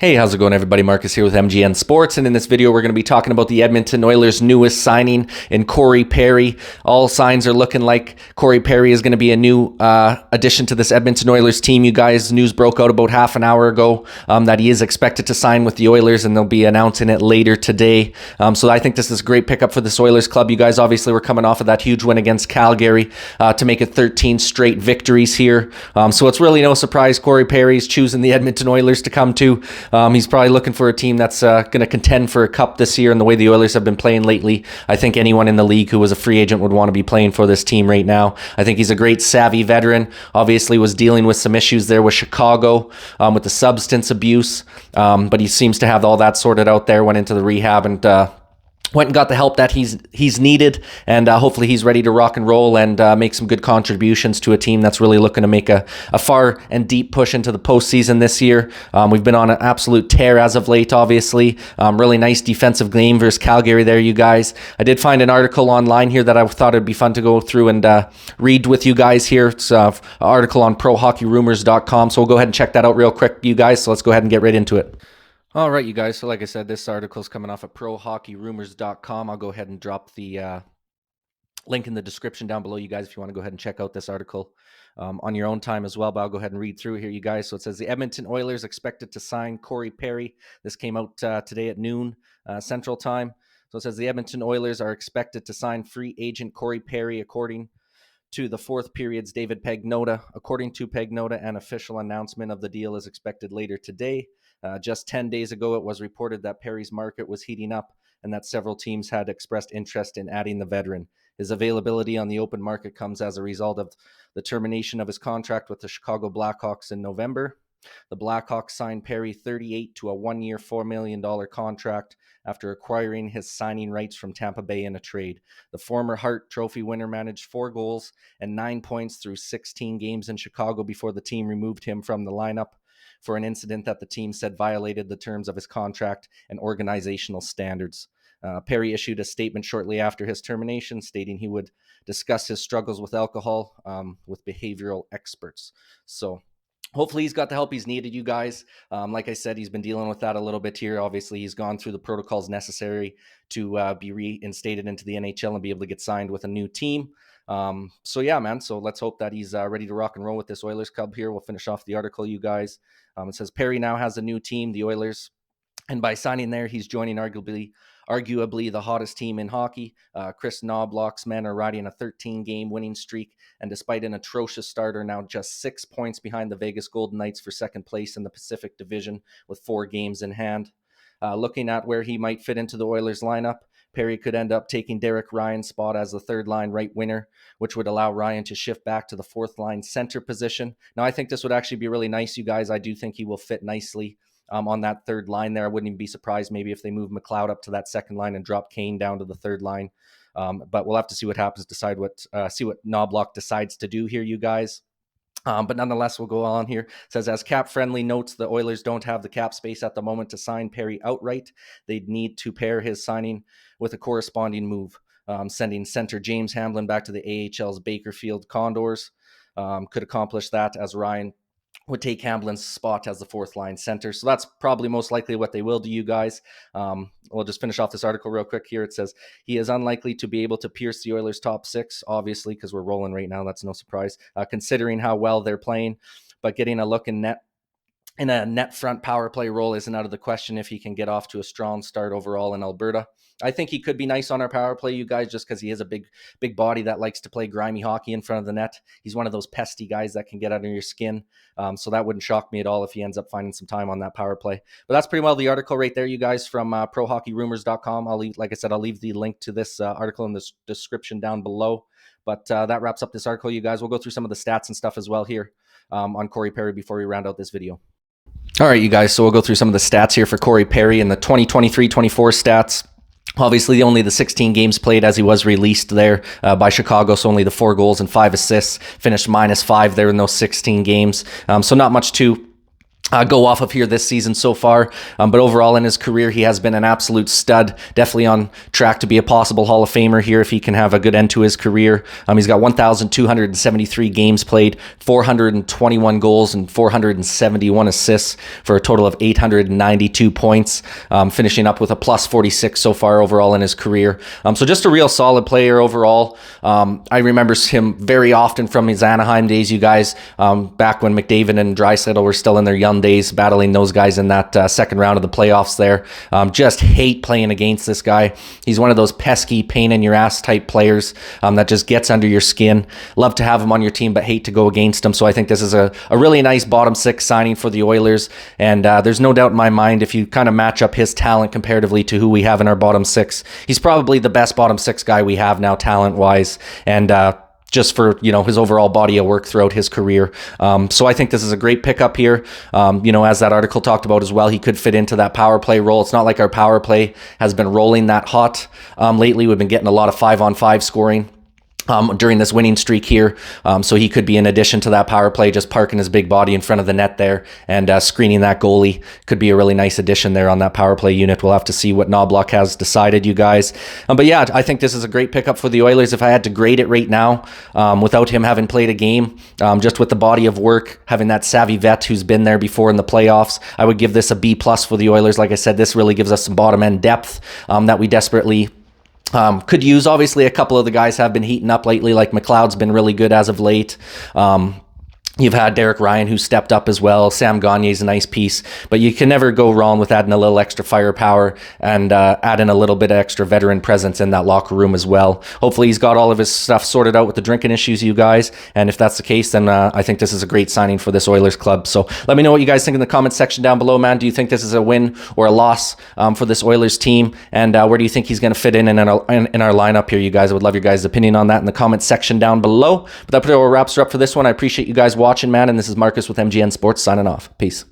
Hey, how's it going, everybody? Marcus here with MGN Sports, and in this video, we're going to be talking about the Edmonton Oilers' newest signing in Corey Perry. All signs are looking like Corey Perry is going to be a new addition to this Edmonton Oilers team. You guys, news broke out about half an hour ago that he is expected to sign with the Oilers, and they'll be announcing it later today. So I think this is a great pickup for this Oilers club. You guys obviously were coming off of that huge win against Calgary to make it 13 straight victories here. So it's really no surprise Corey Perry's choosing the Edmonton Oilers to come to. He's probably looking for a team that's going to contend for a cup this year, and the way the Oilers have been playing lately, I think anyone in the league who was a free agent would want to be playing for this team right now. I think he's a great savvy veteran. Obviously was dealing with some issues there with Chicago with the substance abuse, but he seems to have all that sorted out there, went into the rehab and went and got the help that he's needed, and hopefully he's ready to rock and roll and make some good contributions to a team that's really looking to make a far and deep push into the postseason this year. We've been on an absolute tear as of late, obviously. Really nice defensive game versus Calgary there, you guys. I did find an article online here that I thought it'd be fun to go through and read with you guys here. It's an article on ProHockeyRumors.com, so we'll go ahead and check that out real quick, you guys. So let's go ahead and get right into it. All right, you guys. So like I said, this article is coming off of ProHockeyRumors.com. I'll go ahead and drop the link in the description down below, you guys, if you want to go ahead and check out this article on your own time as well. But I'll go ahead and read through here, you guys. So it says the Edmonton Oilers expected to sign Corey Perry. This came out today at noon Central Time. So it says the Edmonton Oilers are expected to sign free agent Corey Perry, according to the fourth period's David Pagnotta. According to Pagnotta, an official announcement of the deal is expected later today. Just 10 days ago, it was reported that Perry's market was heating up and that several teams had expressed interest in adding the veteran. His availability on the open market comes as a result of the termination of his contract with the Chicago Blackhawks in November. The Blackhawks signed Perry 38 to a one-year, $4 million contract after acquiring his signing rights from Tampa Bay in a trade. The former Hart Trophy winner managed 4 goals and 9 points through 16 games in Chicago before the team removed him from the lineup for an incident that the team said violated the terms of his contract and organizational standards. Perry issued a statement shortly after his termination stating he would discuss his struggles with alcohol with behavioral experts. So hopefully he's got the help he's needed, you guys. Like I said, he's been dealing with that a little bit here. Obviously, he's gone through the protocols necessary to be reinstated into the NHL and be able to get signed with a new team. So yeah, man. So let's hope that he's ready to rock and roll with this Oilers club here. We'll finish off the article, you guys. It says Perry now has a new team, the Oilers, and by signing there, he's joining arguably the hottest team in hockey. Chris Knobloch's men are riding a 13-game winning streak, and despite an atrocious start, are now just 6 points behind the Vegas Golden Knights for second place in the Pacific Division with 4 games in hand. Looking at where he might fit into the Oilers lineup, Perry could end up taking Derek Ryan's spot as the third-line right winger, which would allow Ryan to shift back to the fourth-line center position. Now, I think this would actually be really nice, you guys. I do think he will fit nicely on that third line there. I wouldn't even be surprised maybe if they move McLeod up to that second line and drop Kane down to the third line. But we'll have to see what happens, see what Knobloch decides to do here, you guys. But nonetheless, we'll go on here. It says, as Cap Friendly notes, the Oilers don't have the cap space at the moment to sign Perry outright. They'd need to pair his signing with a corresponding move. Sending center James Hamblin back to the AHL's Bakersfield Condors could accomplish that, as Ryan would take Hamblin's spot as the fourth line center. So that's probably most likely what they will do, you guys. We'll just finish off this article real quick here. It says he is unlikely to be able to pierce the Oilers' top 6, obviously, because we're rolling right now. That's no surprise, considering how well they're playing. But getting a look in a net front power play role isn't out of the question if he can get off to a strong start overall in Alberta. I think he could be nice on our power play, you guys, just because he is a big body that likes to play grimy hockey in front of the net. He's one of those pesty guys that can get under your skin. So that wouldn't shock me at all if he ends up finding some time on that power play. But that's pretty well the article right there, you guys, from ProHockeyRumors.com. I'll leave the link to this article in the description down below. But that wraps up this article, you guys. We'll go through some of the stats and stuff as well here on Corey Perry before we round out this video. All right, you guys, so we'll go through some of the stats here for Corey Perry and the 2023-24 stats. Obviously, only the 16 games played as he was released there by Chicago, so only the 4 goals and 5 assists, finished -5 there in those 16 games. So not much to go off of here this season so far. But overall in his career, he has been an absolute stud. Definitely on track to be a possible Hall of Famer here if he can have a good end to his career. He's got 1,273 games played, 421 goals, and 471 assists for a total of 892 points, finishing up with a plus 46 so far overall in his career. So just a real solid player overall. I remember him very often from his Anaheim days, you guys, back when McDavid and Draisaitl were still in their young days, battling those guys in that second round of the playoffs there. Just hate playing against this guy. He's one of those pesky, pain in your ass type players that just gets under your skin. Love to have him on your team, but hate to go against him. So I think this is a really nice bottom six signing for the Oilers. And there's no doubt in my mind, if you kind of match up his talent comparatively to who we have in our bottom six, he's probably the best bottom six guy we have now talent-wise. And just for, his overall body of work throughout his career. So I think this is a great pickup here. As that article talked about as well, he could fit into that power play role. It's not like our power play has been rolling that hot lately. We've been getting a lot of 5-on-5 scoring during this winning streak here. So he could be an addition to that power play, just parking his big body in front of the net there and screening that goalie. Could be a really nice addition there on that power play unit. We'll have to see what Knoblauch has decided, you guys. But yeah, I think this is a great pickup for the Oilers. If I had to grade it right now, without him having played a game, just with the body of work, having that savvy vet who's been there before in the playoffs, I would give this a B+ for the Oilers. Like I said, this really gives us some bottom end depth that we desperately could use. Obviously, a couple of the guys have been heating up lately, like McLeod's been really good as of late. You've had Derek Ryan, who stepped up as well. Sam Gagner's a nice piece, but you can never go wrong with adding a little extra firepower and adding a little bit of extra veteran presence in that locker room as well. Hopefully he's got all of his stuff sorted out with the drinking issues, you guys, and if that's the case, then I think this is a great signing for this Oilers club. So let me know what you guys think in the comment section down below, man. Do you think this is a win or a loss for this Oilers team, and where do you think he's going to fit in our lineup here, you guys? I would love your guys' opinion on that in the comment section down below. But that pretty well wraps her up for this one. I appreciate you guys watching, man, and this is Marcus with MGN Sports signing off. Peace.